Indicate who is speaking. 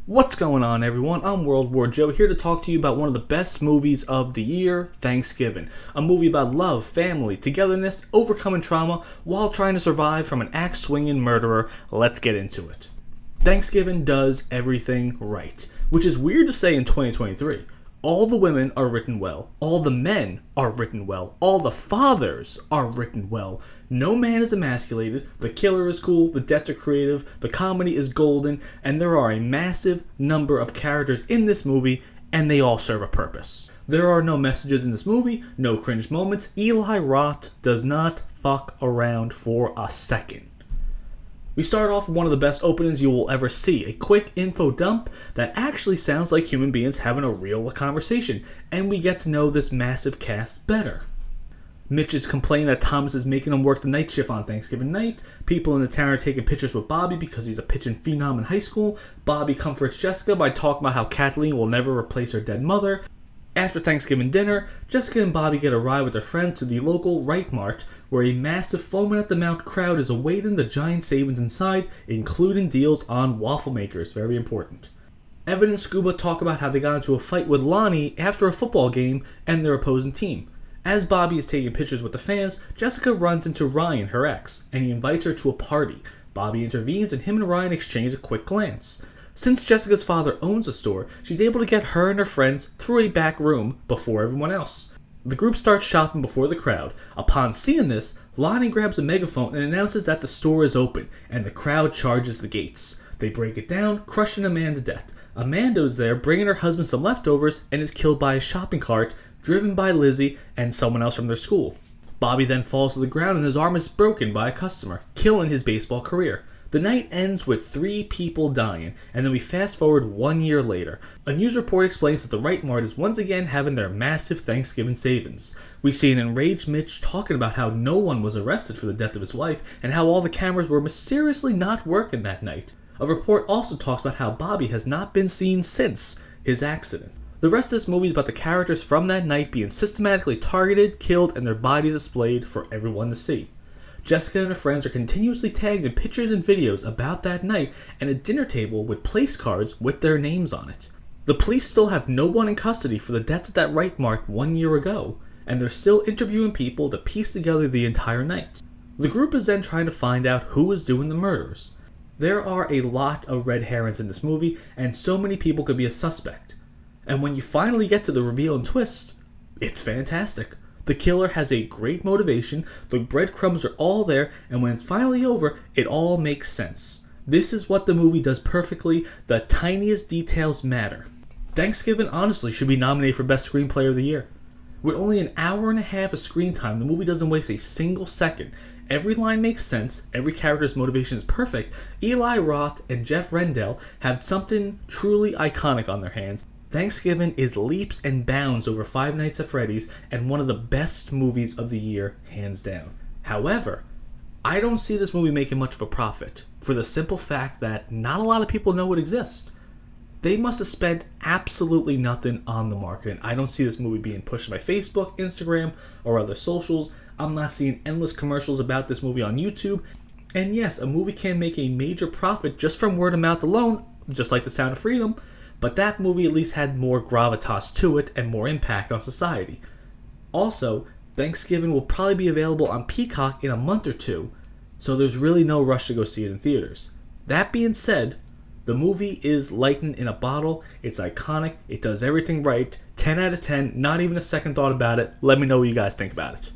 Speaker 1: What's going on, everyone? I'm World War Joe, here to talk to you about one of the best movies of the year, Thanksgiving. A movie about love, family, togetherness, overcoming trauma, while trying to survive from an axe-swinging murderer. Let's get into it. Thanksgiving does everything right, which is weird to say in 2023. All the women are written well. All the men are written well. All the fathers are written well. No man is emasculated. The killer is cool. The deaths are creative. The comedy is golden. And there are a massive number of characters in this movie, and they all serve a purpose. There are no messages in this movie, no cringe moments. Eli Roth does not fuck around for a second. We start off with one of the best openings you will ever see, a quick info dump that actually sounds like human beings having a real conversation, and we get to know this massive cast better. Mitch is complaining that Thomas is making him work the night shift on Thanksgiving night. People in the town are taking pictures with Bobby because he's a pitching phenom in high school. Bobby comforts Jessica by talking about how Kathleen will never replace her dead mother. After Thanksgiving dinner, Jessica and Bobby get a ride with their friends to the local Right Mart, where a massive foaming at the mouth crowd is awaiting the giant savings inside, including deals on waffle makers, very important. Evan and Scuba talk about how they got into a fight with Lonnie after a football game and their opposing team. As Bobby is taking pictures with the fans, Jessica runs into Ryan, her ex, and he invites her to a party. Bobby intervenes and him and Ryan exchange a quick glance. Since Jessica's father owns a store, she's able to get her and her friends through a back room before everyone else. The group starts shopping before the crowd. Upon seeing this, Lonnie grabs a megaphone and announces that the store is open, and the crowd charges the gates. They break it down, crushing Amanda to death. Amanda's there, bringing her husband some leftovers, and is killed by a shopping cart, driven by Lizzie and someone else from their school. Bobby then falls to the ground and his arm is broken by a customer, killing his baseball career. The night ends with 3 people dying, and then we fast forward 1 year later. A news report explains that the Right Mart is once again having their massive Thanksgiving savings. We see an enraged Mitch talking about how no one was arrested for the death of his wife, and how all the cameras were mysteriously not working that night. A report also talks about how Bobby has not been seen since his accident. The rest of this movie is about the characters from that night being systematically targeted, killed, and their bodies displayed for everyone to see. Jessica and her friends are continuously tagged in pictures and videos about that night and a dinner table with place cards with their names on it. The police still have no one in custody for the deaths at that Right Mart 1 year ago, and they're still interviewing people to piece together the entire night. The group is then trying to find out who is doing the murders. There are a lot of red herrings in this movie, and so many people could be a suspect. And when you finally get to the reveal and twist, it's fantastic. The killer has a great motivation, the breadcrumbs are all there, and when it's finally over, it all makes sense. This is what the movie does perfectly. The tiniest details matter. Thanksgiving honestly should be nominated for Best Screenplay of the Year. With only an hour and a half of screen time, the movie doesn't waste a single second. Every line makes sense, every character's motivation is perfect. Eli Roth and Jeff Rendell have something truly iconic on their hands. Thanksgiving is leaps and bounds over Five Nights at Freddy's and one of the best movies of the year, hands down. However, I don't see this movie making much of a profit for the simple fact that not a lot of people know it exists. They must have spent absolutely nothing on the marketing. I don't see this movie being pushed by Facebook, Instagram, or other socials. I'm not seeing endless commercials about this movie on YouTube. And yes, a movie can make a major profit just from word of mouth alone, just like The Sound of Freedom. But that movie at least had more gravitas to it and more impact on society. Also, Thanksgiving will probably be available on Peacock in a month or two, so there's really no rush to go see it in theaters. That being said, the movie is lightning in a bottle, it's iconic, it does everything right, 10 out of 10, not even a second thought about it. Let me know what you guys think about it.